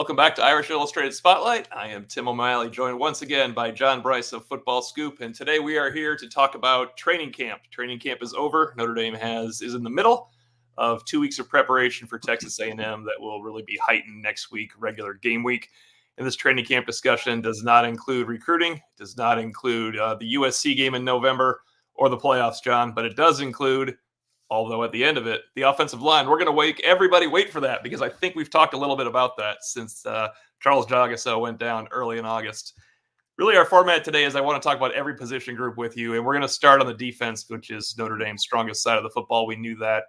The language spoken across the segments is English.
welcome back to Irish Illustrated Spotlight. I am Tim O'Malley, joined once again by John Brice of FootballScoop, and today we are here to talk about training camp. Training camp is over. Notre Dame is in the middle of 2 weeks of preparation for Texas A&M that will really be heightened next week, regular game week. And this training camp discussion does not include recruiting, does not include the USC game in November or the playoffs, John, but it does include, although at the end of it, the offensive line. We're going to make everybody wait for that because I think we've talked a little bit about that since Charles Jagaso went down early in August. Really, our format today is I want to talk about every position group with you, and we're going to start on the defense, which is Notre Dame's strongest side of the football. We knew that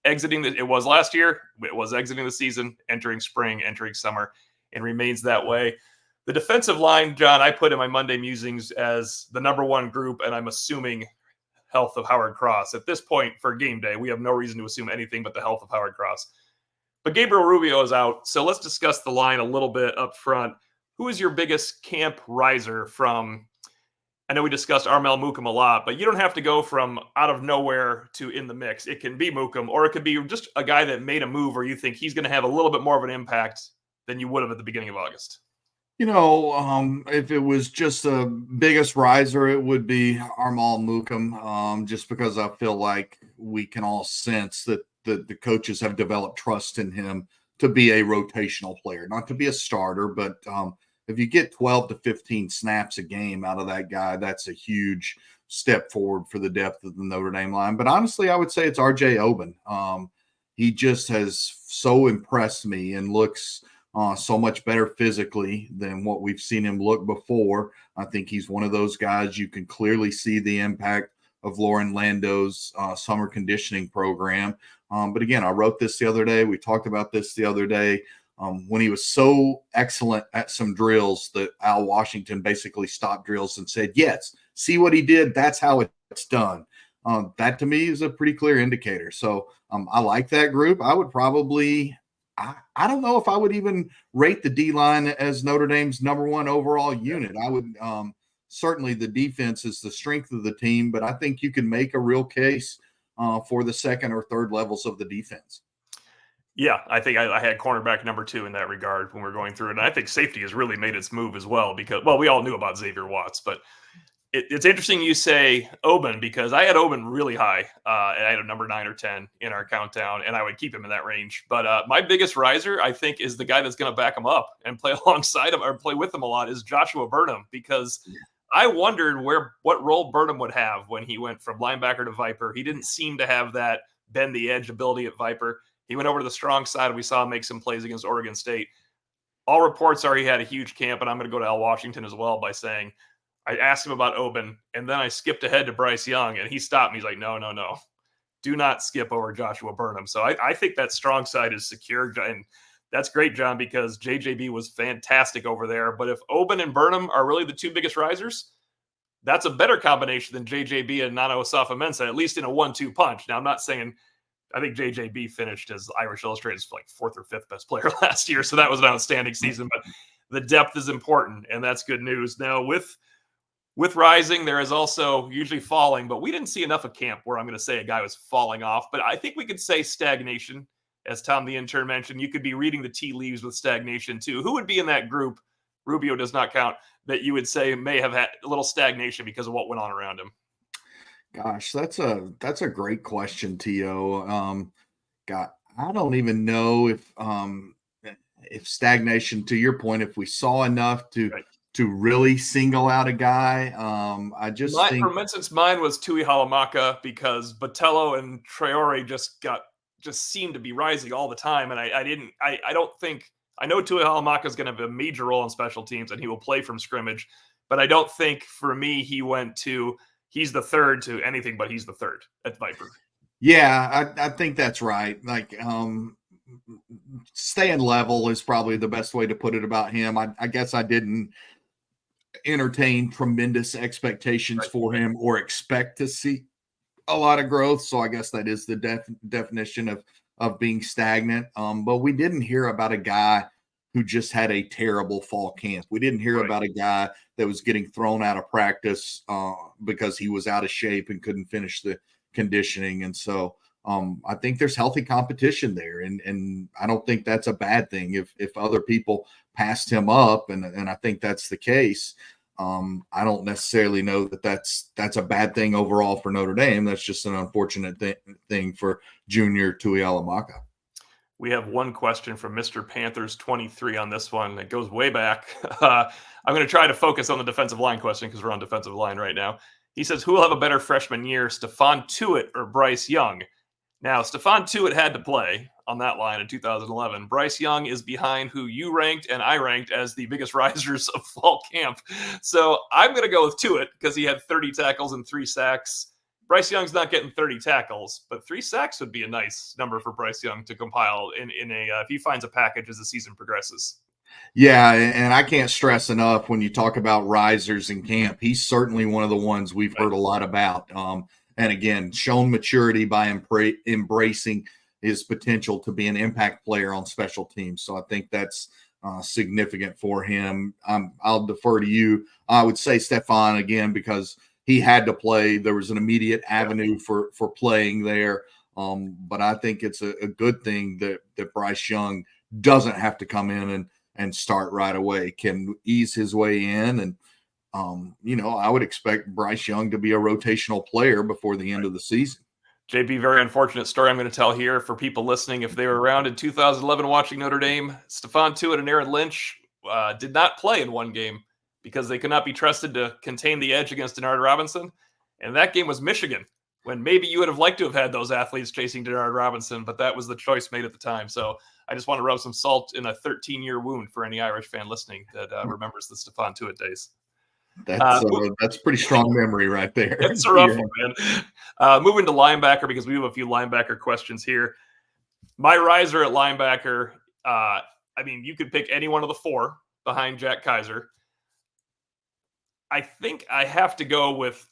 it was last year, it was exiting the season, entering spring, entering summer, and remains that way. The defensive line, John, I put in my Monday musings as the number one group, and I'm assuming health of Howard Cross. At this point for game day, we have no reason to assume anything but the health of Howard Cross. But Gabriel Rubio is out, so let's discuss the line a little bit up front. Who is your biggest camp riser from? I know we discussed Armel Mukam a lot, but you don't have to go from out of nowhere to in the mix. It can be Mukam, or it could be just a guy that made a move where you think he's going to have a little bit more of an impact than you would have at the beginning of August. If it was just the biggest riser, it would be Armel Mukam, just because I feel like we can all sense that the coaches have developed trust in him to be a rotational player, not to be a starter, but if you get 12 to 15 snaps a game out of that guy, that's a huge step forward for the depth of the Notre Dame line. But honestly, I would say it's R.J. Oben. He just has so impressed me and looks so much better physically than what we've seen him look before. I think he's one of those guys you can clearly see the impact of Lauren Lando's summer conditioning program. But again, I wrote this the other day. We talked about this the other day. When he was so excellent at some drills that Al Washington basically stopped drills and said, yes, see what he did. That's how it's done. That to me is a pretty clear indicator. So I like that group. I would probably – I don't know if I would even rate the D-line as Notre Dame's number one overall unit. I would certainly the defense is the strength of the team, but I think you can make a real case for the second or third levels of the defense. Yeah, I think I had cornerback number 2 in that regard when we're going through it. And I think safety has really made its move as well because, well, we all knew about Xavier Watts, but it's interesting you say Oben because I had Oben really high. And I had a number 9 or 10 in our countdown, and I would keep him in that range. But my biggest riser, I think, is the guy that's going to back him up and play alongside him or play with him a lot is Joshua Burnham because I wondered what role Burnham would have when he went from linebacker to Viper. He didn't seem to have that bend the edge ability at Viper. He went over to the strong side, and we saw him make some plays against Oregon State. All reports are he had a huge camp, and I'm going to go to Al Washington as well by saying I asked him about Oben, and then I skipped ahead to Brice Young, and he stopped me. He's like, no. Do not skip over Joshua Burnham. So I think that strong side is secure, and that's great, John, because JJB was fantastic over there. But if Oben and Burnham are really the two biggest risers, that's a better combination than JJB and Nana Osafo-Mensah, at least in a 1-2 punch. Now, I'm not saying – I think JJB finished as Irish Illustrated's like 4th or 5th best player last year, so that was an outstanding season. But the depth is important, and that's good news. Now, with rising, there is also usually falling, but we didn't see enough of camp where I'm going to say a guy was falling off. But I think we could say stagnation, as Tom the intern mentioned. You could be reading the tea leaves with stagnation too. Who would be in that group? Rubio does not count. That you would say may have had a little stagnation because of what went on around him. Gosh, that's a great question, T.O. God, I don't even know if stagnation, to your point, if we saw enough to really single out a guy. I just think, for instance, mine was Tui Halamaka because Botello and Traore just seemed to be rising all the time, and I don't think I know Tui Halamaka is going to have a major role in special teams and he will play from scrimmage, but I don't think for me he's the third to anything, but he's the third at Viper. Yeah, I think that's right. Like, staying level is probably the best way to put it about him. I guess I didn't entertain tremendous expectations for him or expect to see a lot of growth. So I guess that is the definition of being stagnant. But we didn't hear about a guy who just had a terrible fall camp. We didn't hear about a guy that was getting thrown out of practice because he was out of shape and couldn't finish the conditioning. And so I think there's healthy competition there, and I don't think that's a bad thing if other people passed him up, and I think that's the case. I don't necessarily know that that's a bad thing overall for Notre Dame. That's just an unfortunate thing for Junior Tuihalamaka. We have one question from Mr. Panthers 23 on this one. It goes way back. I'm going to try to focus on the defensive line question because we're on defensive line right now. He says, who will have a better freshman year, Stephon Tuitt or Brice Young? Now, Stephon Tuitt had to play on that line in 2011. Brice Young is behind who you ranked and I ranked as the biggest risers of fall camp. So I'm going to go with Tuitt because he had 30 tackles and 3 sacks. Brice Young's not getting 30 tackles, but 3 sacks would be a nice number for Brice Young to compile in a if he finds a package as the season progresses. Yeah, and I can't stress enough when you talk about risers in camp, he's certainly one of the ones we've heard a lot about. And again, shown maturity by embracing his potential to be an impact player on special teams. So I think that's significant for him. I'll defer to you. I would say Stephon again because he had to play. There was an immediate avenue for playing there. But I think it's a good thing that Brice Young doesn't have to come in and start right away, can ease his way in. And, I would expect Brice Young to be a rotational player before the end of the season. JB, very unfortunate story I'm going to tell here for people listening. If they were around in 2011 watching Notre Dame, Stephon Tuitt and Aaron Lynch did not play in one game because they could not be trusted to contain the edge against Denard Robinson. And that game was Michigan, when maybe you would have liked to have had those athletes chasing Denard Robinson, but that was the choice made at the time. So I just want to rub some salt in a 13-year wound for any Irish fan listening that remembers the Stephon Tuitt days. That's pretty strong memory right there. It's a rough one, man. Moving to linebacker, because we have a few linebacker questions here. My riser at linebacker, you could pick any one of the 4 behind Jack Kaiser. I think I have to go with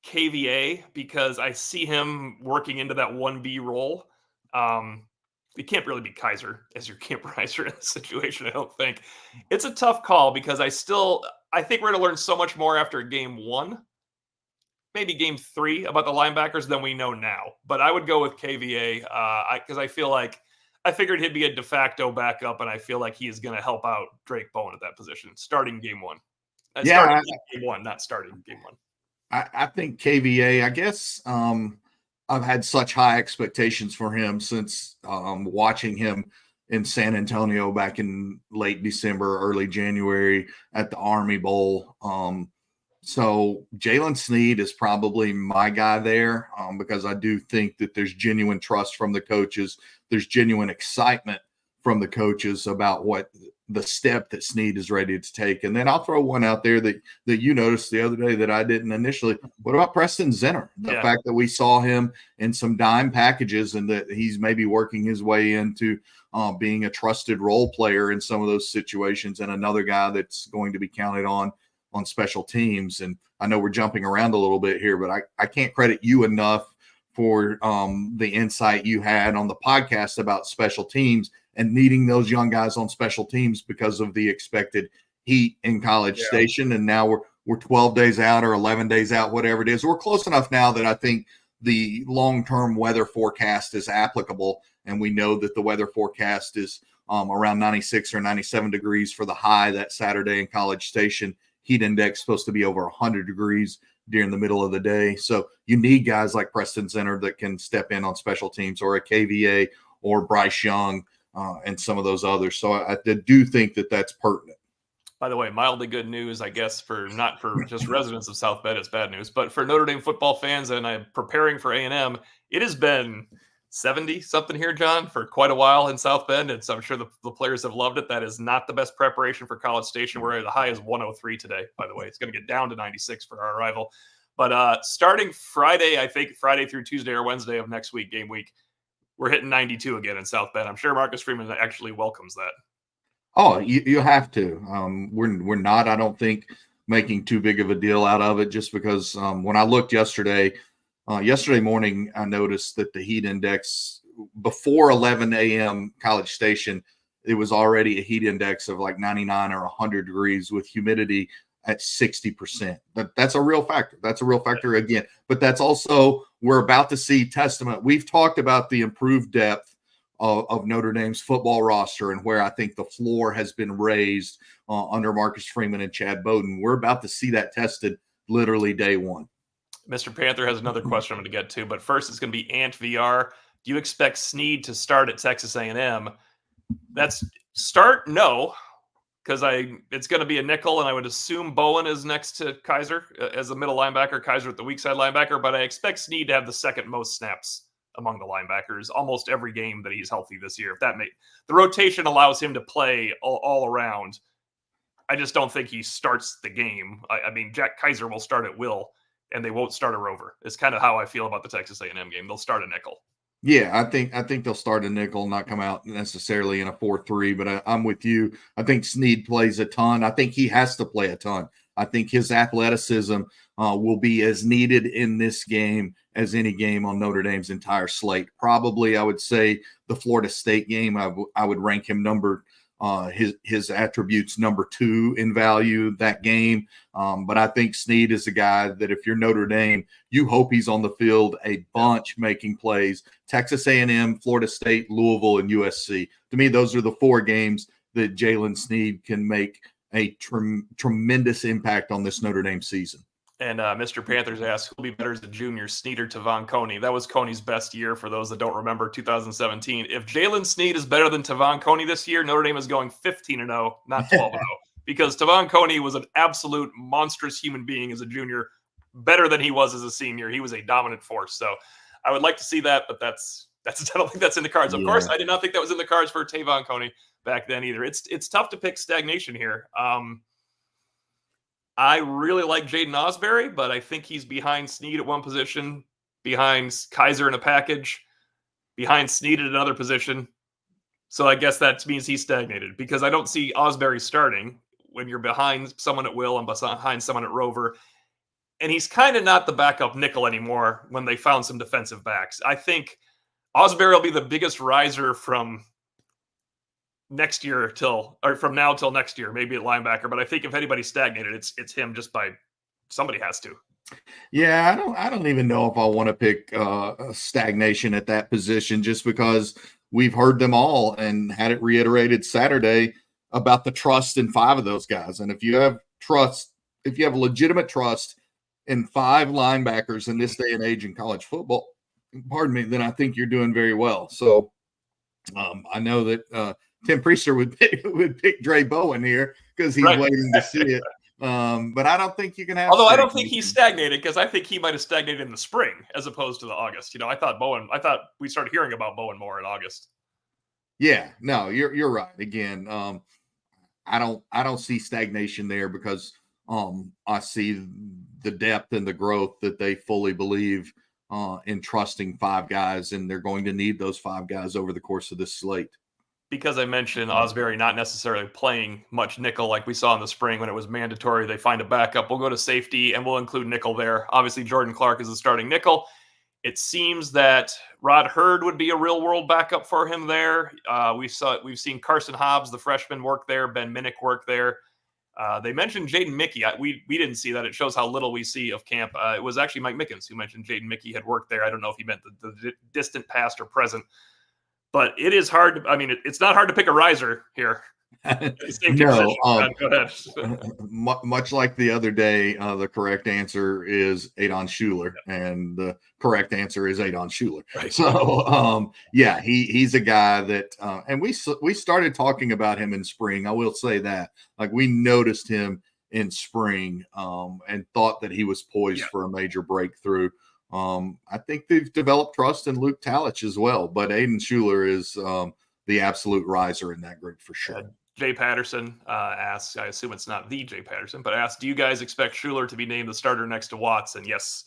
KVA because I see him working into that 1B role. It can't really be Kaiser as your camp riser in this situation, I don't think. It's a tough call because I think we're going to learn so much more after game 1, maybe game 3 about the linebackers than we know now. But I would go with KVA because I figured he'd be a de facto backup, and I feel like he is going to help out Drake Bowen at that position starting game 1. Starting game 1, not starting game 1. I think KVA, I guess I've had such high expectations for him since watching him in San Antonio back in late December, early January at the Army Bowl. So Jalen Sneed is probably my guy there because I do think that there's genuine trust from the coaches. There's genuine excitement from the coaches about what the step that Sneed is ready to take. And then I'll throw one out there that you noticed the other day that I didn't initially. What about Preston Zinner? The fact that we saw him in some dime packages and that he's maybe working his way into being a trusted role player in some of those situations, and another guy that's going to be counted on special teams. And I know we're jumping around a little bit here, but I can't credit you enough for the insight you had on the podcast about special teams and needing those young guys on special teams because of the expected heat in College Station. And now we're 12 days out or 11 days out, whatever it is. We're close enough now that I think the long-term weather forecast is applicable. And we know that the weather forecast is around 96 or 97 degrees for the high that Saturday in College Station. Heat index supposed to be over 100 degrees during the middle of the day. So you need guys like Preston Zinner that can step in on special teams, or a KVA or Brice Young and some of those others. So I do think that that's pertinent. By the way, mildly good news, I guess, not for just residents of South Bend, it's bad news, but for Notre Dame football fans, and I'm preparing for A&M, it has been 70-something here, John, for quite a while in South Bend, and so I'm sure the players have loved it. That is not the best preparation for College Station, where the high is 103 today, by the way. It's going to get down to 96 for our arrival. But starting Friday, I think Friday through Tuesday or Wednesday of next week, game week, we're hitting 92 again in South Bend. I'm sure Marcus Freeman actually welcomes that. Oh, you have to. We're not, I don't think, making too big of a deal out of it, just because when I looked yesterday morning, I noticed that the heat index before 11 a.m. College Station, it was already a heat index of like 99 or 100 degrees with humidity at 60%. That's a real factor. That's a real factor again. But that's also, we're about to see testament. We've talked about the improved depth of Notre Dame's football roster and where I think the floor has been raised under Marcus Freeman and Chad Bowden. We're about to see that tested literally day one. Mr. Panther has another question I'm going to get to, but first it's going to be Ant VR. Do you expect Snead to start at Texas A&M? That's start, no, because it's going to be a nickel, and I would assume Bowen is next to Kaiser as the middle linebacker, Kaiser at the weak side linebacker, but I expect Snead to have the second most snaps among the linebackers almost every game that he's healthy this year. If the rotation allows him to play all around, I just don't think he starts the game. I mean, Jack Kaiser will start at will, and they won't start a rover. It's kind of how I feel about the Texas A&M game. They'll start a nickel. Yeah, I think they'll start a nickel, not come out necessarily in a 4-3, but I'm with you. I think Snead plays a ton. I think he has to play a ton. I think his athleticism will be as needed in this game as any game on Notre Dame's entire slate. Probably, I would say the Florida State game, I would rank him his attributes number 2 in value that game. But I think Snead is a guy that if you're Notre Dame, you hope he's on the field a bunch making plays. Texas A&M, Florida State, Louisville, and USC. To me, those are the 4 games that Jalen Snead can make a tremendous impact on this Notre Dame season. And Mr. Panthers asked, who'll be better as a junior, Snead or Tavon Coney? That was Coney's best year for those that don't remember 2017. If Jalen Snead is better than Tavon Coney this year, Notre Dame is going 15-0, not 12-0. Because Tavon Coney was an absolute monstrous human being as a junior, better than he was as a senior. He was a dominant force. So I would like to see that, but I don't think that's in the cards. Of course, I did not think that was in the cards for Tavon Coney back then either. It's tough to pick stagnation here. I really like Jaden Osbury, but I think he's behind Snead at one position, behind Kaiser in a package, behind Snead at another position. So I guess that means he's stagnated because I don't see Osbury starting when you're behind someone at will and behind someone at rover. And he's kind of not the backup nickel anymore when they found some defensive backs. I think Osbury will be the biggest riser from next year from now till next year, maybe at linebacker. But I think if anybody's stagnated, it's him. Just by somebody has to. Yeah, I don't even know if I want to pick stagnation at that position, just because we've heard them all and had it reiterated Saturday about the trust in 5 of those guys. And if you have legitimate trust in 5 linebackers in this day and age in college football, then I think you're doing very well. So I know that Tim Priester would pick Dre Bowen here because he's waiting to see it. But I don't think you can have. Although I don't think he's stagnated, because I think he might have stagnated in the spring as opposed to the August. I thought we started hearing about Bowen more in August. Yeah, no, you're right. Again, I don't see stagnation there because I see the depth and the growth that they fully believe in trusting 5 guys, and they're going to need those 5 guys over the course of this slate. Because I mentioned Osbury not necessarily playing much nickel like we saw in the spring when it was mandatory. They find a bbackup. We'll go to safety, and we'll include nickel there. Obviously, Jordan Clark is the starting nickel. It seems that Rod Hurd would be a real-world backup for him there. We've seen Carson Hobbs, the freshman, work there. Ben Minnick work there. They mentioned Jaden Mickey. We didn't see that. It shows how little we see of camp. It was actually Mike Mickens who mentioned Jaden Mickey had worked there. I don't know if he meant the distant past or present. But it is hard. It's not hard to pick a riser here. No, go ahead. Much like the other day, the correct answer is Adon Schuler, and the correct answer is Adon Schuler. Right. So, he's a guy that, and we started talking about him in spring. I will say that, like, we noticed him in spring, and thought that he was poised for a major breakthrough. I think they've developed trust in Luke Talich as well, but Aiden Schuler is the absolute riser in that group for sure. Jay Patterson asks, I assume it's not the Jay Patterson, but asks, do you guys expect Schuler to be named the starter next to Watson? Yes.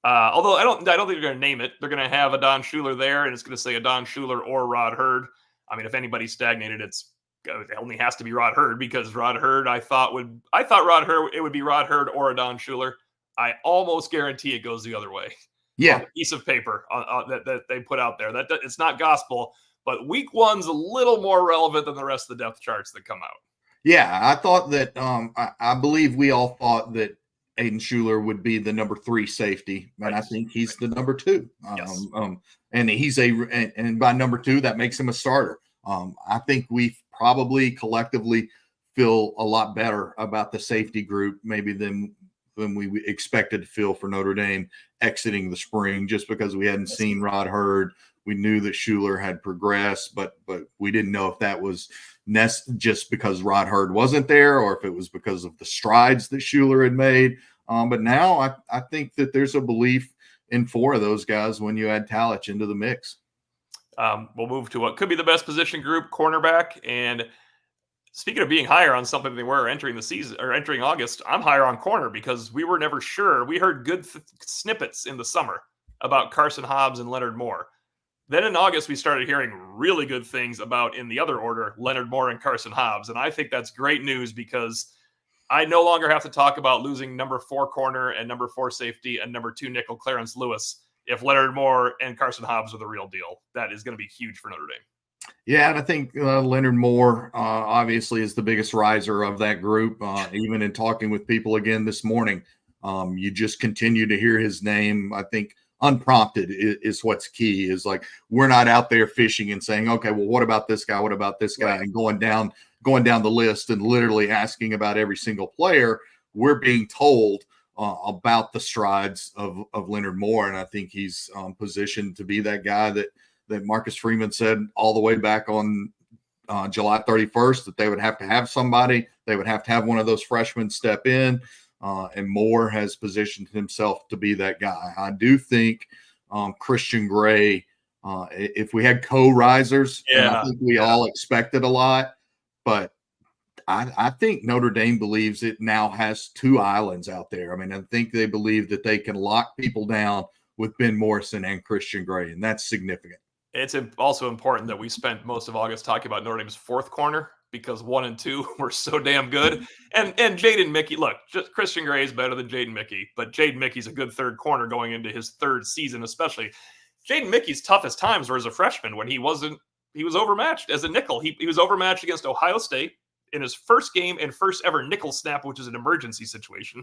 Although I don't think they're going to name it. They're going to have Adon Schuler there, and it's going to say Adon Schuler or Rod Hurd. If anybody's stagnated, it only has to be Rod Hurd, because Rod Hurd, I thought it would be Rod Hurd or Adon Schuler. I almost guarantee it goes the other way. Yeah, on the piece of paper that they put out there. That it's not gospel, but week 1's a little more relevant than the rest of the depth charts that come out. Yeah, I thought that I believe we all thought that Aiden Schuler would be the number 3 safety, and Right. I think he's the number 2. Yes. And and by number 2, that makes him a starter. I think we probably collectively feel a lot better about the safety group maybe than we expected to feel for Notre Dame exiting the spring, just because we hadn't seen Rod Hurd. We knew that Schuler had progressed, but we didn't know if that was just because Rod Hurd wasn't there, or if it was because of the strides that Schuler had made. But now I think that there's a belief in 4 of those guys when you add Talich into the mix. We'll move to what could be the best position group, cornerback. And speaking of being higher on something they were entering the season or entering August, I'm higher on corner because we were never sure. We heard good snippets in the summer about Carson Hobbs and Leonard Moore. Then in August, we started hearing really good things about, in the other order, Leonard Moore and Carson Hobbs. And I think that's great news because I no longer have to talk about losing number 4 corner and number 4 safety and number 2 nickel Clarence Lewis if Leonard Moore and Carson Hobbs are the real deal. That is going to be huge for Notre Dame. Yeah, and I think Leonard Moore obviously is the biggest riser of that group. Even in talking with people again this morning, you just continue to hear his name. I think unprompted is what's key. Is like we're not out there fishing and saying, okay, well, what about this guy? What about this guy? Right. And going down the list and literally asking about every single player. We're being told about the strides of Leonard Moore, and I think he's positioned to be that guy that Marcus Freeman said all the way back on July 31st that they would have to have somebody. They would have to have one of those freshmen step in, and Moore has positioned himself to be that guy. I do think Christian Gray, if we had co-risers, and I think we all expected a lot, but I think Notre Dame believes it now has 2 islands out there. I mean, I think they believe that they can lock people down with Ben Morrison and Christian Gray, and that's significant. It's also important that we spent most of August talking about Notre Dame's 4th corner because 1 and 2 were so damn good. And Jaden Mickey, look, just Christian Gray is better than Jaden Mickey, but Jaden Mickey's a good 3rd corner going into his 3rd season, especially. Jaden Mickey's toughest times were as a freshman when he was overmatched as a nickel. He was overmatched against Ohio State in his first game and first ever nickel snap, which is an emergency situation.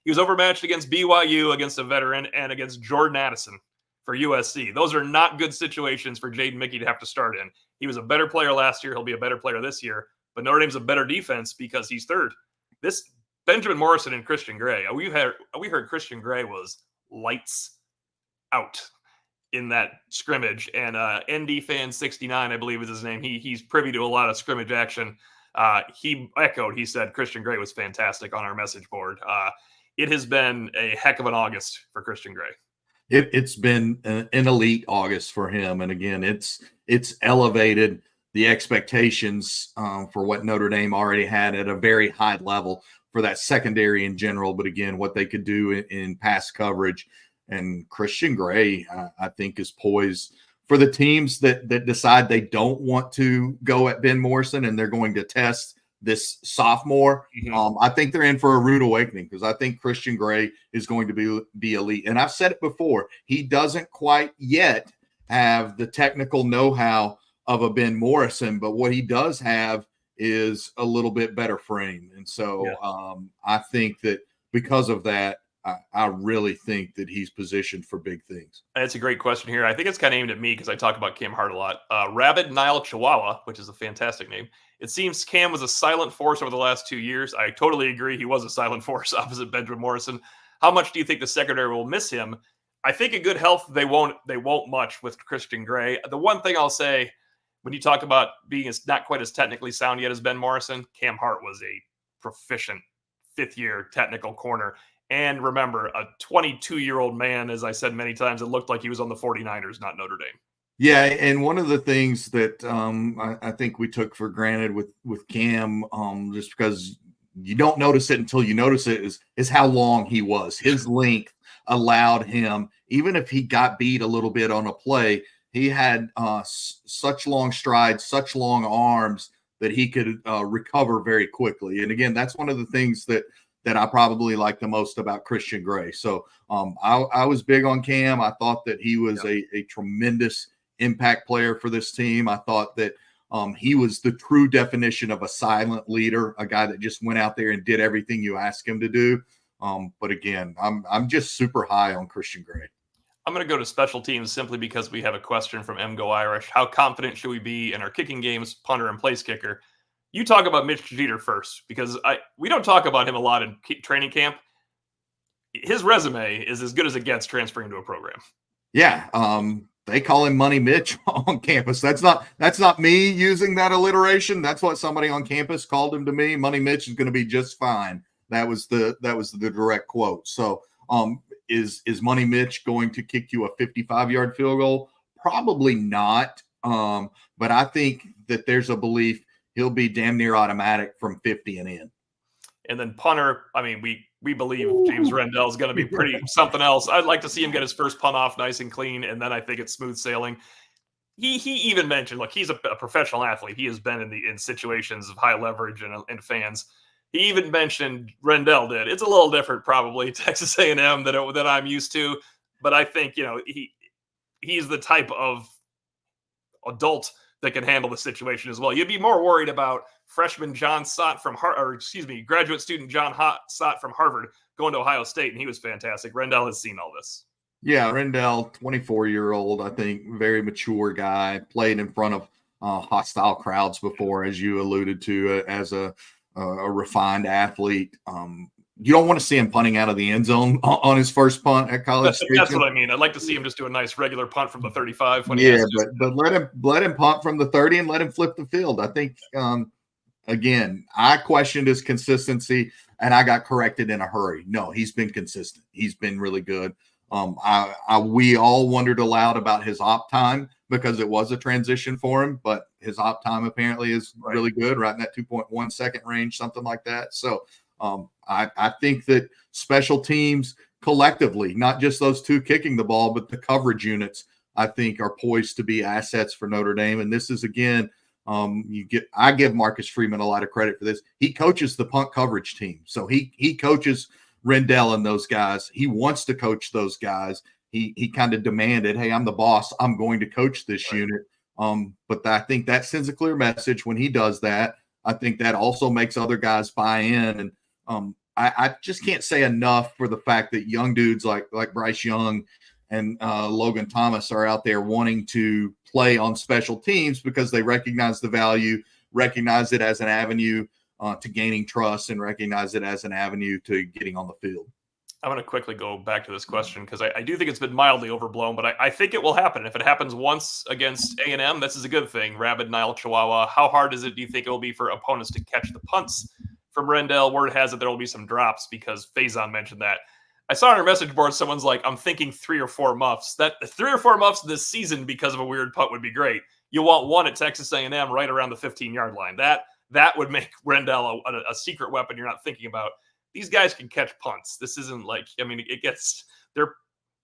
He was overmatched against BYU, against a veteran, and against Jordan Addison for USC. Those are not good situations for Jaden Mickey to have to start in. He was a better player last year. He'll be a better player this year. But Notre Dame's a better defense because he's 3rd. This Benjamin Morrison and Christian Gray, we heard Christian Gray was lights out in that scrimmage. And ND Fan 69, I believe is his name. He's privy to a lot of scrimmage action. He said Christian Gray was fantastic on our message board. It has been a heck of an August for Christian Gray. It's been an elite August for him, and again, it's elevated the expectations for what Notre Dame already had at a very high level for that secondary in general. But again, what they could do in pass coverage, and Christian Gray, I think, is poised for the teams that decide they don't want to go at Ben Morrison and they're going to test this sophomore. I think they're in for a rude awakening because I think Christian Gray is going to be elite. And I've said it before, he doesn't quite yet have the technical know-how of a Ben Morrison, but what he does have is a little bit better frame. And so I think that because of that, I really think that he's positioned for big things. That's a great question here. I think it's kind of aimed at me because I talk about Cam Hart a lot. Rabid Nile Chihuahua, which is a fantastic name. It seems Cam was a silent force over the last 2 years. I totally agree. He was a silent force opposite Benjamin Morrison. How much do you think the secondary will miss him? I think in good health, they won't much with Christian Gray. The one thing I'll say, when you talk about being not quite as technically sound yet as Ben Morrison, Cam Hart was a proficient 5th-year technical corner. And remember, a 22-year-old man, as I said many times, it looked like he was on the 49ers, not Notre Dame. Yeah, and one of the things that I think we took for granted with Cam, just because you don't notice it until you notice it, is how long he was. His length allowed him, even if he got beat a little bit on a play, he had such long strides, such long arms that he could recover very quickly. And again, that's one of the things that I probably like the most about Christian Gray. So I was big on Cam. I thought that he was a tremendous impact player for this team. I thought that He was the true definition of a silent leader, a guy that just went out there and did everything you asked him to do. But again, I'm just super high on Christian Gray. I'm going to go to special teams simply because we have a question from M. Go Irish. How confident should we be in our kicking games, punter and place kicker? You talk about Mitch Jeter first, because we don't talk about him a lot in training camp. His resume is as good as it gets transferring to a program. Yeah, they call him Money Mitch on campus. That's not me using that alliteration. That's what somebody on campus called him to me. Money Mitch is going to be just fine. That was the direct quote. So, is Money Mitch going to kick you a 55-yard field goal? Probably not. But I think that there's a belief he'll be damn near automatic from 50 and in. And then punter, I mean, we believe James Rendell is going to be pretty something else. I'd like to see him get his first punt off nice and clean, and then I think it's smooth sailing. He even mentioned, look, he's a professional athlete. He has been in situations of high leverage and fans. He even mentioned Rendell did. It's a little different, probably Texas A&M that I'm used to, but I think he's the type of adult that can handle the situation as well. You'd be more worried about freshman John Sott graduate student John Sott from Harvard going to Ohio State, and he was fantastic. Rendell has seen all this. Yeah, Rendell, 24-year-old, I think, very mature guy, played in front of hostile crowds before, as you alluded to, as a refined athlete. You don't want to see him punting out of the end zone on his first punt at College Station. That's what I mean. I'd like to see him just do a nice regular punt from the 35. But let him punt from the 30 and let him flip the field. I think, again, I questioned his consistency, and I got corrected in a hurry. No, he's been consistent. He's been really good. We all wondered aloud about his op time because it was a transition for him, but his op time apparently is really good, right in that 2.1 second range, something like that. So I think that special teams collectively, not just those two kicking the ball, but the coverage units, I think are poised to be assets for Notre Dame. And this is, again, I give Marcus Freeman a lot of credit for this. He coaches the punt coverage team. So he coaches Rendell and those guys. He wants to coach those guys. He kind of demanded, hey, I'm the boss. I'm going to coach this unit. But I think that sends a clear message when he does that. I think that also makes other guys buy in. And I just can't say enough for the fact that young dudes like Brice Young and Logan Thomas are out there wanting to play on special teams because they recognize the value, recognize it as an avenue to gaining trust, and recognize it as an avenue to getting on the field. I'm going to quickly go back to this question because I do think it's been mildly overblown, but I think it will happen. If it happens once against A&M, this is a good thing. Rabid Nile Chihuahua. How hard do you think it will be for opponents to catch the punts from Rendell? Word has it there will be some drops because Faison mentioned that. I saw on our message board someone's like, I'm thinking 3 or 4 muffs. That 3 or 4 muffs this season because of a weird punt would be great. You want one at Texas A&M right around the 15-yard line. That would make Rendell a secret weapon you're not thinking about. These guys can catch punts. This isn't like, I mean, they're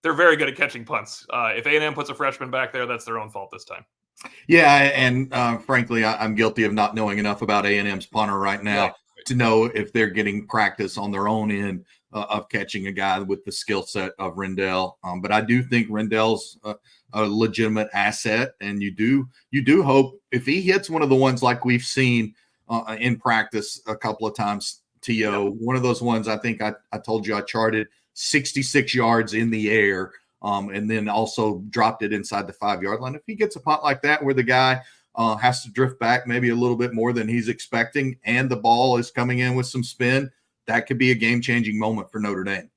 very good at catching punts. If A&M puts a freshman back there, that's their own fault this time. Yeah, and frankly, I'm guilty of not knowing enough about A&M's punter right now to know if they're getting practice on their own end of catching a guy with the skill set of Rendell. But I do think Rendell's a legitimate asset, and you do hope if he hits one of the ones like we've seen in practice a couple of times. One of those ones I think I told you I charted 66 yards in the air and then also dropped it inside the 5-yard line. If he gets a punt like that where the guy has to drift back maybe a little bit more than he's expecting and the ball is coming in with some spin, that could be a game-changing moment for Notre Dame.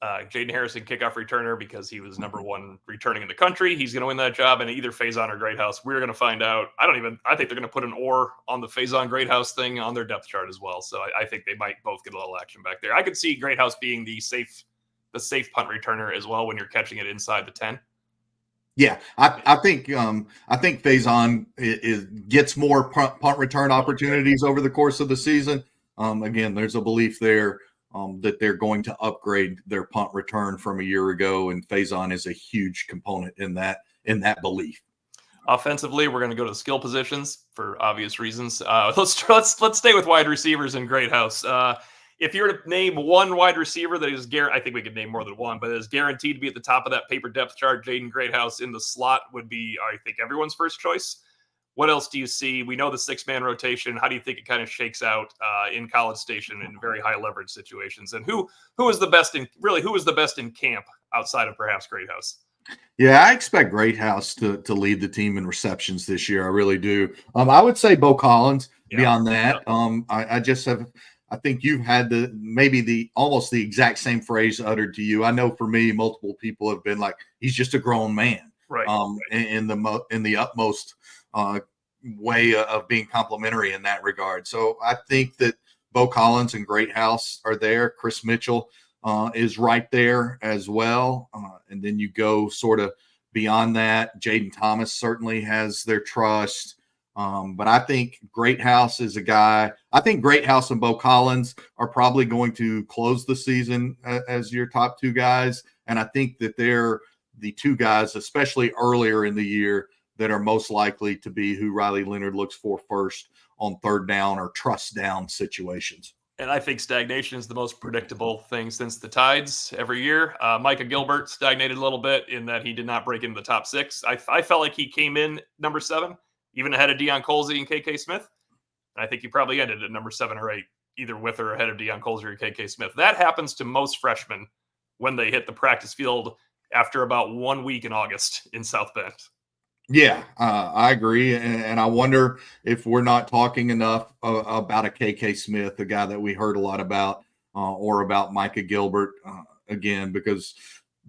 Jaden Harrison, kickoff returner, because he was number 1 returning in the country. He's going to win that job, and either Faison or Greathouse. We're going to find out. I think they're going to put an or on the Faison Greathouse thing on their depth chart as well. So I think they might both get a little action back there. I could see Greathouse being the safe punt returner as well when you're catching it inside the 10. Yeah, I think Faison gets more punt return opportunities over the course of the season. Again, there's a belief there that they're going to upgrade their punt return from a year ago, and Faison is a huge component in that belief. Offensively, we're going to go to the skill positions for obvious reasons. Let's stay with wide receivers in Greathouse. If you were to name one wide receiver that is I think we could name more than one, but is guaranteed to be at the top of that paper depth chart, Jaden Greathouse in the slot would be, I think, everyone's first choice. What else do you see? We know the 6-man rotation. How do you think it kind of shakes out in College Station in very high leverage situations? And who is the best in camp outside of perhaps Greathouse? Yeah, I expect Greathouse to lead the team in receptions this year. I really do. I would say Bo Collins. Yeah. Beyond that, I think you've had the almost the exact same phrase uttered to you. I know for me, multiple people have been like, he's just a grown man. Right. In the utmost way of being complimentary in that regard. So I think that Bo Collins and Greathouse are there. Chris Mitchell is right there as well. And then you go sort of beyond that. Jaden Thomas certainly has their trust. But I think Greathouse is a guy. I think Greathouse and Bo Collins are probably going to close the season as your top two guys. And I think that they're the two guys, especially earlier in the year, that are most likely to be who Riley Leonard looks for first on third down or trust down situations. And I think stagnation is the most predictable thing since the Tides every year. Micah Gilbert stagnated a little bit in that he did not break into the top 6. I felt like he came in number 7, even ahead of Deion Colsey and KK Smith. I think he probably ended at number 7 or 8, either with or ahead of Deion Colsey or KK Smith. That happens to most freshmen when they hit the practice field after about 1 week in August in South Bend. Yeah, I agree. And I wonder if we're not talking enough about a KK Smith, the guy that we heard a lot about, or about Micah Gilbert, again, because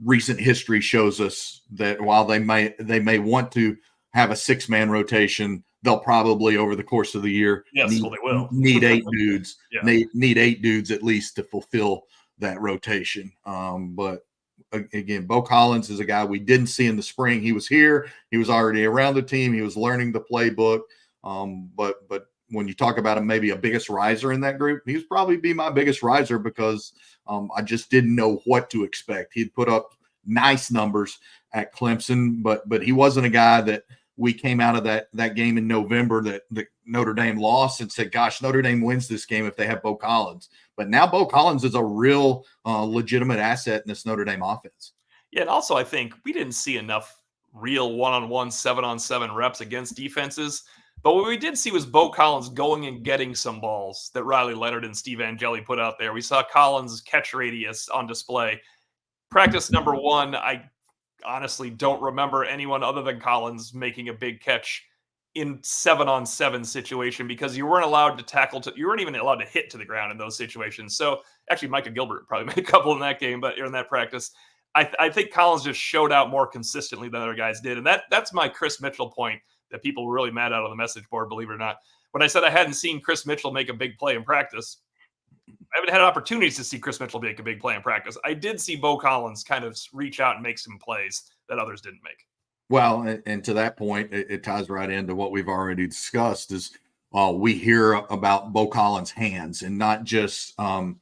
recent history shows us that while they may want to have a 6-man rotation, they'll probably over the course of the year they will need 8 dudes, need 8 dudes at least to fulfill that rotation. But again, Bo Collins is a guy we didn't see in the spring. He was here. He was already around the team. He was learning the playbook. But when you talk about him, maybe a biggest riser in that group, he was probably be my biggest riser because I just didn't know what to expect. He'd put up nice numbers at Clemson, but he wasn't a guy that we came out of that game in November that Notre Dame lost and said, gosh, Notre Dame wins this game if they have Bo Collins. But now Bo Collins is a real legitimate asset in this Notre Dame offense. Yeah, and also I think we didn't see enough real one-on-one, 7-on-7 reps against defenses. But what we did see was Bo Collins going and getting some balls that Riley Leonard and Steve Angeli put out there. We saw Collins' catch radius on display. Practice number 1, I honestly don't remember anyone other than Collins making a big catch in 7-on-7 situation because you weren't allowed to tackle you weren't even allowed to hit to the ground in those situations. So actually Micah Gilbert probably made a couple in that game, but in that practice, I think Collins just showed out more consistently than other guys did. And that's my Chris Mitchell point that people were really mad at on the message board, believe it or not. When I said I hadn't seen Chris Mitchell make a big play in practice, I haven't had opportunities to see Chris Mitchell make a big play in practice. I did see Bo Collins kind of reach out and make some plays that others didn't make. Well, and to that point, it ties right into what we've already discussed is we hear about Bo Collins' hands and not just in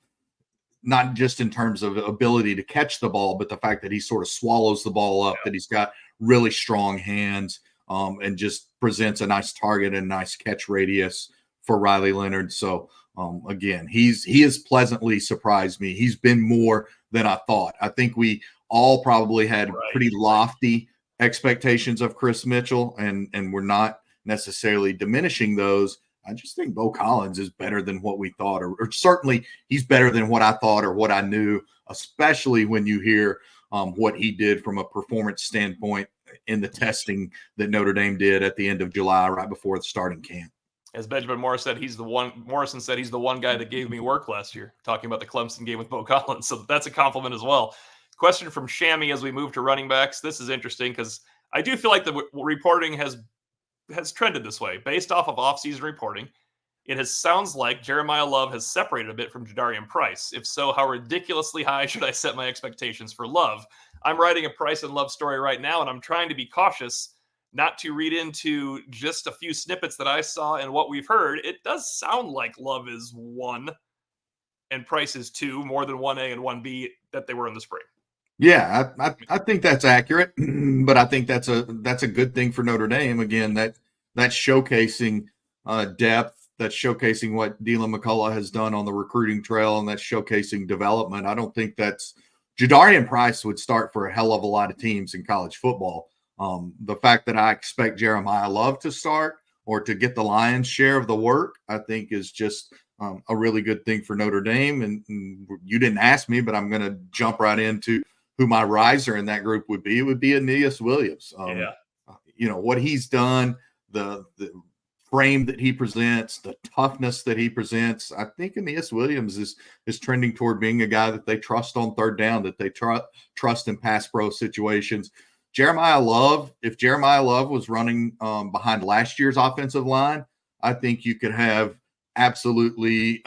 terms of ability to catch the ball, but the fact that he sort of swallows the ball up, that he's got really strong hands and just presents a nice target and nice catch radius for Riley Leonard. So again, he has pleasantly surprised me. He's been more than I thought. I think we all probably had pretty lofty expectations of Chris Mitchell, and we're not necessarily diminishing those. I just think Bo Collins is better than what we thought, or certainly he's better than what I thought or what I knew, especially when you hear what he did from a performance standpoint in the testing that Notre Dame did at the end of July, right before the starting camp. As Benjamin Morrison said, he's the one guy that gave me work last year, talking about the Clemson game with Bo Collins. So that's a compliment as well. Question from Shammy as we move to running backs. This is interesting because I do feel like the reporting has trended this way. Based off of offseason reporting, it sounds like Jeremiah Love has separated a bit from Jadarian Price. If so, how ridiculously high should I set my expectations for Love? I'm writing a Price and Love story right now, and I'm trying to be cautious not to read into just a few snippets that I saw and what we've heard. It does sound like Love is 1 and Price is 2, more than 1A and 1B that they were in the spring. Yeah, I think that's accurate, but I think that's a good thing for Notre Dame. Again, that's showcasing depth, that's showcasing what Dylan McCullough has done on the recruiting trail, and that's showcasing development. I don't think Jadarian Price would start for a hell of a lot of teams in college football. The fact that I expect Jeremiah Love to start or to get the lion's share of the work, I think is just a really good thing for Notre Dame. And you didn't ask me, but I'm going to jump right into who my riser in that group would be. It would be Aeneas Williams. What he's done, the frame that he presents, the toughness that he presents. I think Aeneas Williams is trending toward being a guy that they trust on third down, that they trust in pass pro situations. Jeremiah Love, if Jeremiah Love was running behind last year's offensive line, I think you could have absolutely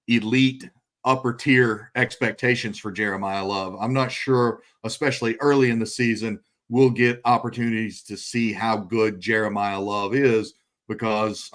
elite upper tier expectations for Jeremiah Love. I'm not sure, especially early in the season, we'll get opportunities to see how good Jeremiah Love is because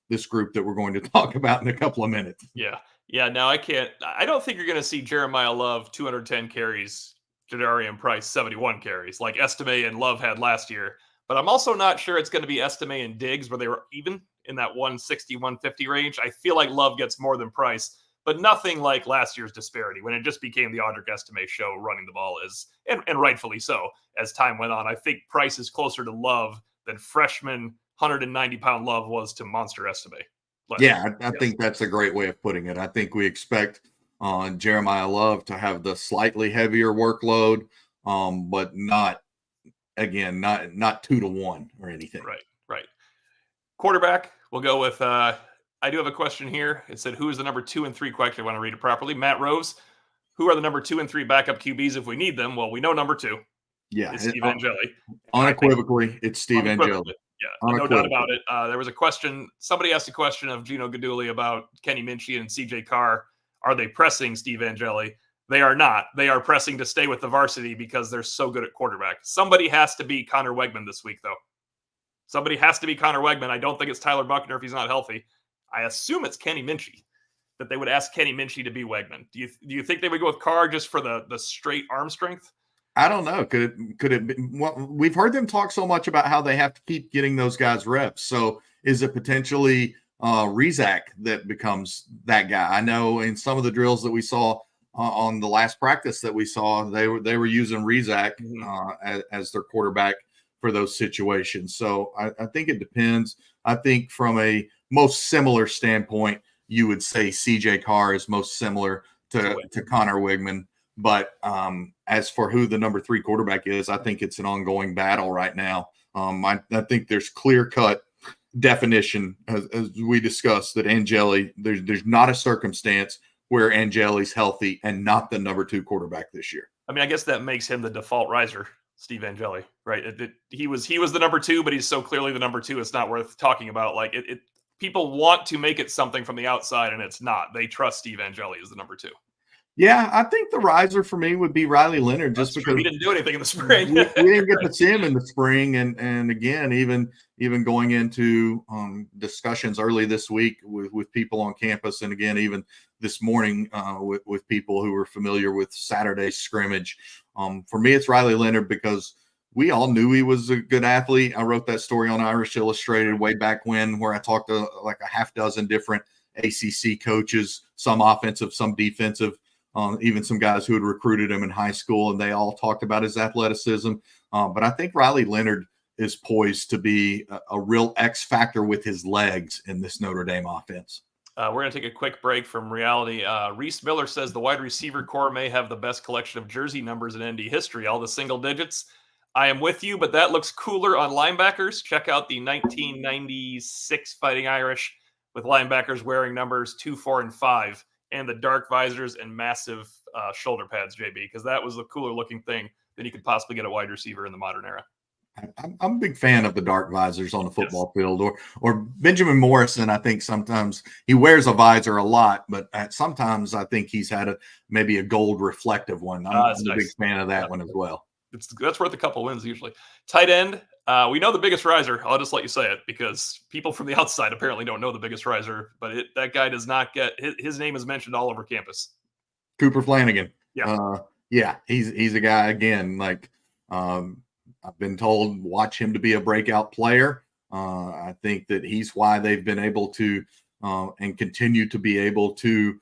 this group that we're going to talk about in a couple of minutes. Yeah. Now I don't think you're going to see Jeremiah Love 210 carries, Jadarian Price 71 carries like Estime and Love had last year. But I'm also not sure it's going to be Estime and Diggs where they were even in that 160, 150 range. I feel like Love gets more than Price, but nothing like last year's disparity when it just became the Audric Estime show running the ball and rightfully so as time went on. I think Price is closer to Love than freshman 190-pound Love was to monster Estime. I think that's a great way of putting it. I think we expect Jeremiah Love to have the slightly heavier workload, but not 2-to-1 or anything. Right. Quarterback, we'll go with I do have a question here. It said, who is the number 2 and 3 question? I want to read it properly. Matt Rose, who are the number 2 and 3 backup QBs if we need them? Well, we know number 2. Yeah. It's Steve Angeli. Unequivocally, it's Steve Angeli. Yeah, no doubt about it. There was a question. Somebody asked a question of Gino Gaduli about Kenny Minchey and CJ Carr. Are they pressing Steve Angeli? They are not. They are pressing to stay with the varsity because they're so good at quarterback. Somebody has to be Connor Wegman this week, though. Somebody has to be Connor Wegman. I don't think it's Tyler Buckner if he's not healthy. I assume it's Kenny Minchey, that they would ask Kenny Minchey to be Wegman. Do you think they would go with Carr just for the straight arm strength? I don't know. Could it be? Well, we've heard them talk so much about how they have to keep getting those guys reps. So is it potentially Rizak that becomes that guy? I know in some of the drills that we saw on the last practice that we saw, they were using Rizak as their quarterback for those situations. So I think it depends. I think from a most similar standpoint, you would say CJ Carr is most similar to Connor Wegman. But as for who the number 3 quarterback is, I think it's an ongoing battle right now. I think there's clear-cut definition, as we discussed, that Angeli, there's not a circumstance where Angeli's healthy and not the number 2 quarterback this year. I mean, I guess that makes him the default riser, Steve Angeli, right? He was the number 2, but he's so clearly the number 2, it's not worth talking about. Like people want to make it something from the outside, and it's not. They trust Steve Angeli as the number 2. Yeah, I think the riser for me would be Riley Leonard, just because he didn't do anything in the spring. we didn't get to see him in the spring, and again, even going into discussions early this week with people on campus, and again, even this morning with people who were familiar with Saturday's scrimmage. For me, it's Riley Leonard because we all knew he was a good athlete. I wrote that story on Irish Illustrated way back when, where I talked to like a half dozen different ACC coaches, some offensive, some defensive. Even some guys who had recruited him in high school, and they all talked about his athleticism. But I think Riley Leonard is poised to be a real X factor with his legs in this Notre Dame offense. We're going to take a quick break from reality. Reese Miller says the wide receiver core may have the best collection of jersey numbers in ND history, all the single digits. I am with you, but that looks cooler on linebackers. Check out the 1996 Fighting Irish with linebackers wearing numbers 2, 4, and 5. And the dark visors and massive shoulder pads, JB, because that was the cooler looking thing than you could possibly get a wide receiver in the modern era. I'm a big fan of the dark visors on the football field, or Benjamin Morrison. I think sometimes he wears a visor a lot, but sometimes I think he's had maybe a gold reflective one. I'm a big fan of that one as well. That's worth a couple wins usually. Tight end. We know the biggest riser. I'll just let you say it because people from the outside apparently don't know the biggest riser, but that guy does not get his name is mentioned all over campus. Cooper Flanagan. Yeah. He's a guy again, like I've been told, watch him to be a breakout player. I think that he's why they've been able to and continue to be able to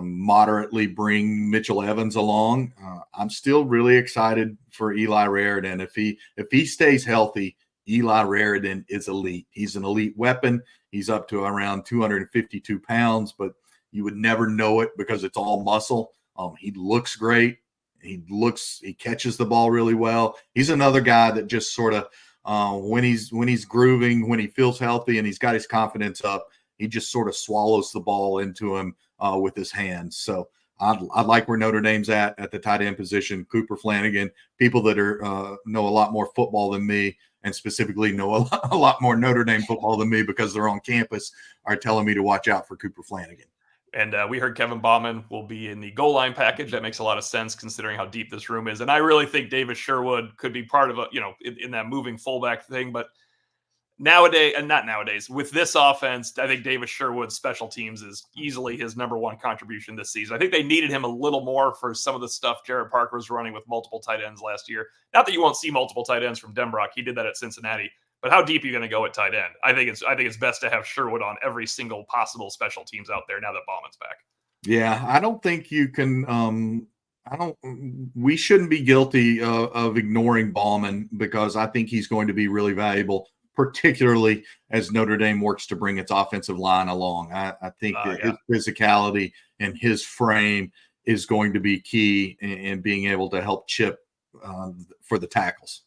moderately bring Mitchell Evans along. I'm still really excited for Eli Raridan. If he stays healthy, Eli Raridan is elite. He's an elite weapon. He's up to around 252 pounds, but you would never know it because it's all muscle. He looks great. He catches the ball really well. He's another guy that just sort of, when he's grooving, when he feels healthy and he's got his confidence up, he just sort of swallows the ball into him with his hands. So I like where Notre Dame's at the tight end position. Cooper Flanagan, people that know a lot more football than me, and specifically know a lot more Notre Dame football than me because they're on campus, are telling me to watch out for Cooper Flanagan. And we heard Kevin Bauman will be in the goal line package. That makes a lot of sense considering how deep this room is. And I really think Davis Sherwood could be part of in that moving fullback thing. But with this offense, I think Davis Sherwood's special teams is easily his number one contribution this season. I think they needed him a little more for some of the stuff Jared Parker was running with multiple tight ends last year. Not that you won't see multiple tight ends from Denbrock. He did that at Cincinnati. But how deep are you going to go at tight end? I think it's best to have Sherwood on every single possible special teams out there now that Bauman's back. Yeah, I don't think you can. We shouldn't be guilty of ignoring Bauman because I think he's going to be really valuable, particularly as Notre Dame works to bring its offensive line along. I think his physicality and his frame is going to be key in being able to help Chip for the tackles.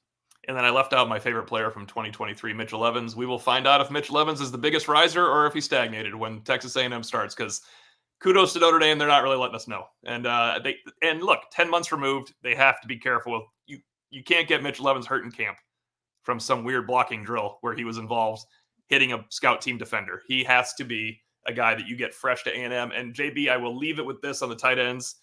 And then I left out my favorite player from 2023, Mitchell Evans. We will find out if Mitchell Evans is the biggest riser or if he stagnated when Texas A&M starts, because kudos to Notre Dame. They're not really letting us know. And look, 10 months removed, they have to be careful. You can't get Mitchell Evans hurt in camp from some weird blocking drill where he was involved hitting a scout team defender. He has to be a guy that you get fresh to A&M. And JB, I will leave it with this on the tight ends.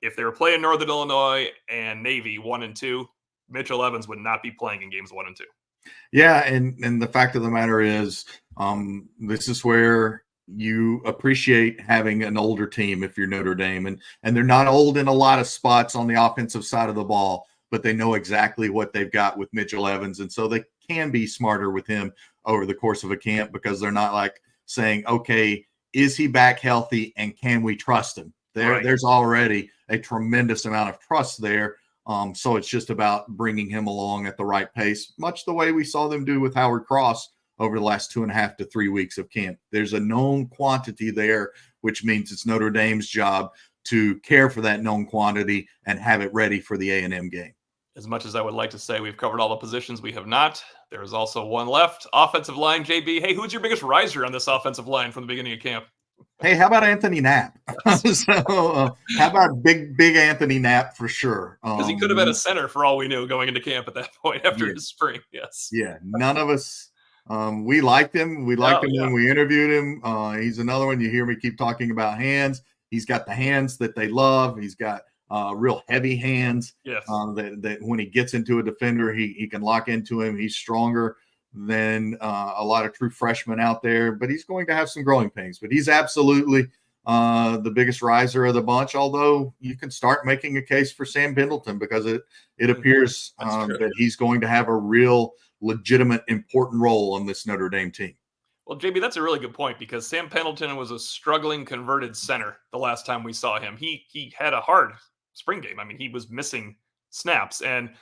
If they were playing Northern Illinois and Navy 1 and 2, Mitchell Evans would not be playing in games 1 and 2. Yeah, and the fact of the matter is, this is where you appreciate having an older team if you're Notre Dame, and they're not old in a lot of spots on the offensive side of the ball, but they know exactly what they've got with Mitchell Evans, and so they can be smarter with him over the course of a camp because they're not like saying, okay, is he back healthy and can we trust him? There's already a tremendous amount of trust there. So it's just about bringing him along at the right pace, much the way we saw them do with Howard Cross over the last 2.5 to 3 weeks of camp. There's a known quantity there, which means it's Notre Dame's job to care for that known quantity and have it ready for the A&M game. As much as I would like to say we've covered all the positions, we have not. There is also one left. Offensive line, JB. Hey, who's your biggest riser on this offensive line from the beginning of camp? Hey, how about Anthony Knapp? How about big Anthony Knapp for sure? Because he could have been a center for all we knew going into camp at that point after his spring. Yes. Yeah. None of us. We liked him. We liked him when we interviewed him. He's another one. You hear me keep talking about hands. He's got the hands that they love. He's got real heavy hands. Yes. That when he gets into a defender, he can lock into him. He's stronger than a lot of true freshmen out there, but he's going to have some growing pains. But he's absolutely the biggest riser of the bunch, although you can start making a case for Sam Pendleton because it appears that he's going to have a real legitimate important role on this Notre Dame team. Well, JB, that's a really good point because Sam Pendleton was a struggling converted center the last time we saw him. He had a hard spring game. I mean, he was missing snaps, and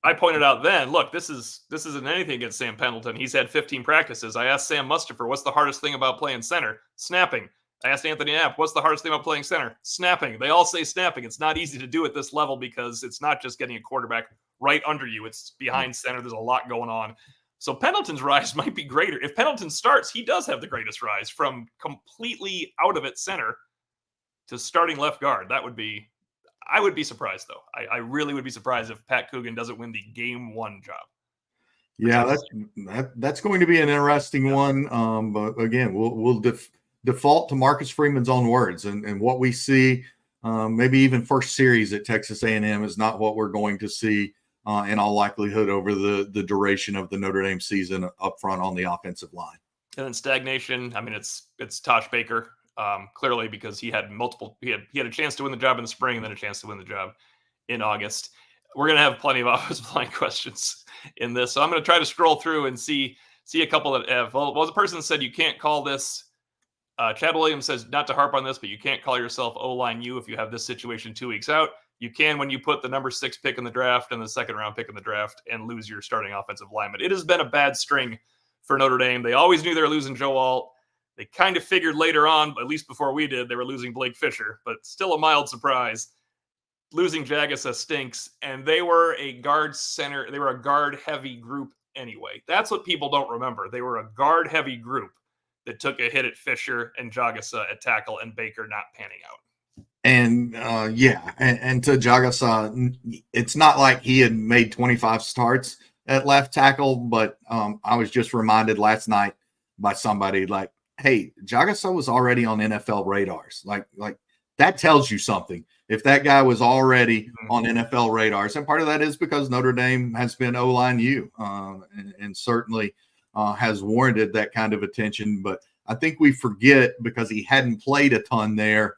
I pointed out then, look, this isn't anything against Sam Pendleton. He's had 15 practices. I asked Sam Mustipher, what's the hardest thing about playing center? Snapping. I asked Anthony Knapp, what's the hardest thing about playing center? Snapping. They all say snapping. It's not easy to do at this level because it's not just getting a quarterback right under you. It's behind center. There's a lot going on. So Pendleton's rise might be greater. If Pendleton starts, he does have the greatest rise from completely out of it center to starting left guard. I would be surprised, though. I really would be surprised if Pat Coogan doesn't win the game 1 job. Yeah, that's going to be an interesting one. But again, we'll default to Marcus Freeman's own words, and what we see, maybe even first series at Texas A&M is not what we're going to see in all likelihood over the duration of the Notre Dame season up front on the offensive line. And then stagnation. I mean, it's Tosh Baker. Clearly because he had a chance to win the job in the spring and then a chance to win the job in August. We're going to have plenty of offensive line questions in this. So I'm going to try to scroll through and see a couple that have, well, the person said you can't call this, Chad Williams says not to harp on this, but you can't call yourself O-line U if you have this situation 2 weeks out. You can when you put the number 6 pick in the draft and the second round pick in the draft and lose your starting offensive lineman. It has been a bad string for Notre Dame. They always knew they were losing Joe Alt. They kind of figured later on, at least before we did, they were losing Blake Fisher, but still a mild surprise. Losing Jagasa stinks, and they were a guard center. They were a guard-heavy group anyway. That's what people don't remember. They were a guard-heavy group that took a hit at Fisher and Jagasa at tackle and Baker not panning out. And and to Jagasa, it's not like he had made 25 starts at left tackle, but I was just reminded last night by somebody like, hey, Jagasa was already on NFL radars. Like that tells you something. If that guy was already on NFL radars, and part of that is because Notre Dame has been O-line U and certainly has warranted that kind of attention. But I think we forget, because he hadn't played a ton there,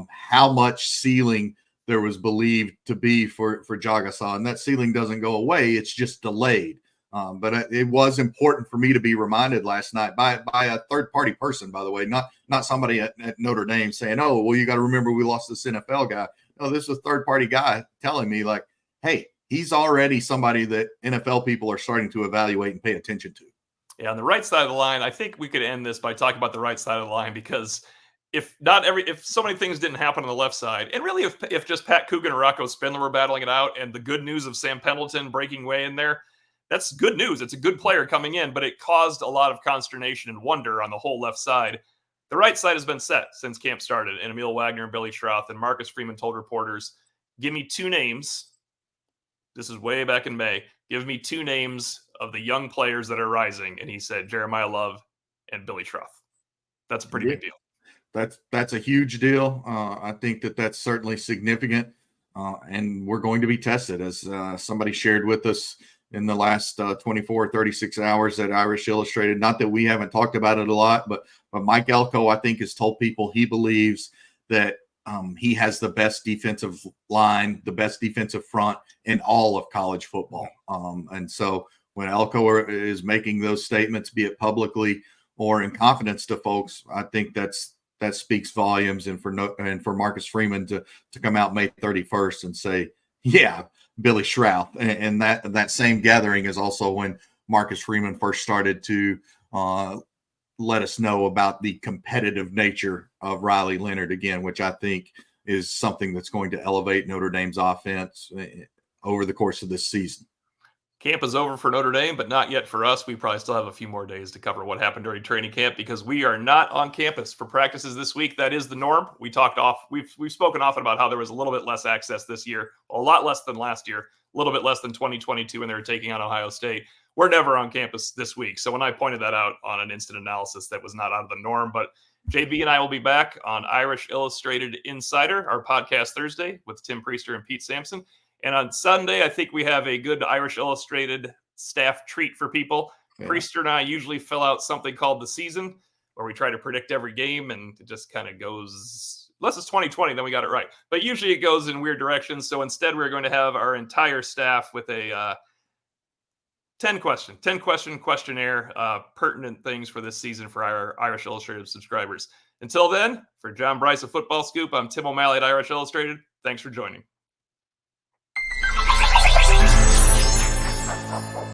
how much ceiling there was believed to be for Jagasa, and that ceiling doesn't go away. It's just delayed. But it was important for me to be reminded last night by a third-party person, by the way, not somebody at Notre Dame saying, oh, well, you got to remember we lost this NFL guy. No, this is a third-party guy telling me, like, hey, he's already somebody that NFL people are starting to evaluate and pay attention to. Yeah, on the right side of the line, I think we could end this by talking about the right side of the line, because if so many things didn't happen on the left side, and really if just Pat Coogan and Rocco Spindler were battling it out, and the good news of Sam Pendleton breaking way in there, that's good news. It's a good player coming in, but it caused a lot of consternation and wonder on the whole left side. The right side has been set since camp started, and Emil Wagner and Billy Schroth and Marcus Freeman told reporters, give me 2 names. This is way back in May. Give me 2 names of the young players that are rising. And he said Jeremiah Love and Billy Schroth. That's a pretty big deal. That's a huge deal. I think that's certainly significant. And we're going to be tested, as somebody shared with us in the last 24, 36 hours at Irish Illustrated. Not that we haven't talked about it a lot, but Mike Elko, I think, has told people he believes that he has the best defensive line, the best defensive front in all of college football. And so when Elko is making those statements, be it publicly or in confidence to folks, I think that speaks volumes. And for Marcus Freeman to come out May 31st and say, yeah, Billy Schroth, and that same gathering is also when Marcus Freeman first started to let us know about the competitive nature of Riley Leonard again, which I think is something that's going to elevate Notre Dame's offense over the course of this season. Camp is over for Notre Dame, but not yet for us. We probably still have a few more days to cover what happened during training camp, because we are not on campus for practices this week. That is the norm. We've spoken often about how there was a little bit less access this year, a lot less than last year, a little bit less than 2022 when they were taking on Ohio State. We're never on campus this week. So when I pointed that out on an instant analysis, that was not out of the norm. But JB and I will be back on Irish Illustrated Insider, our podcast Thursday, with Tim Priester and Pete Sampson. And on Sunday, I think we have a good Irish Illustrated staff treat for people. Yeah. Priester and I usually fill out something called The Season, where we try to predict every game, and it just kind of goes, unless it's 2020, then we got it right. But usually it goes in weird directions. So instead, we're going to have our entire staff with a 10-question questionnaire, pertinent things for this season for our Irish Illustrated subscribers. Until then, for John Brice of Football Scoop, I'm Tim O'Malley at Irish Illustrated. Thanks for joining.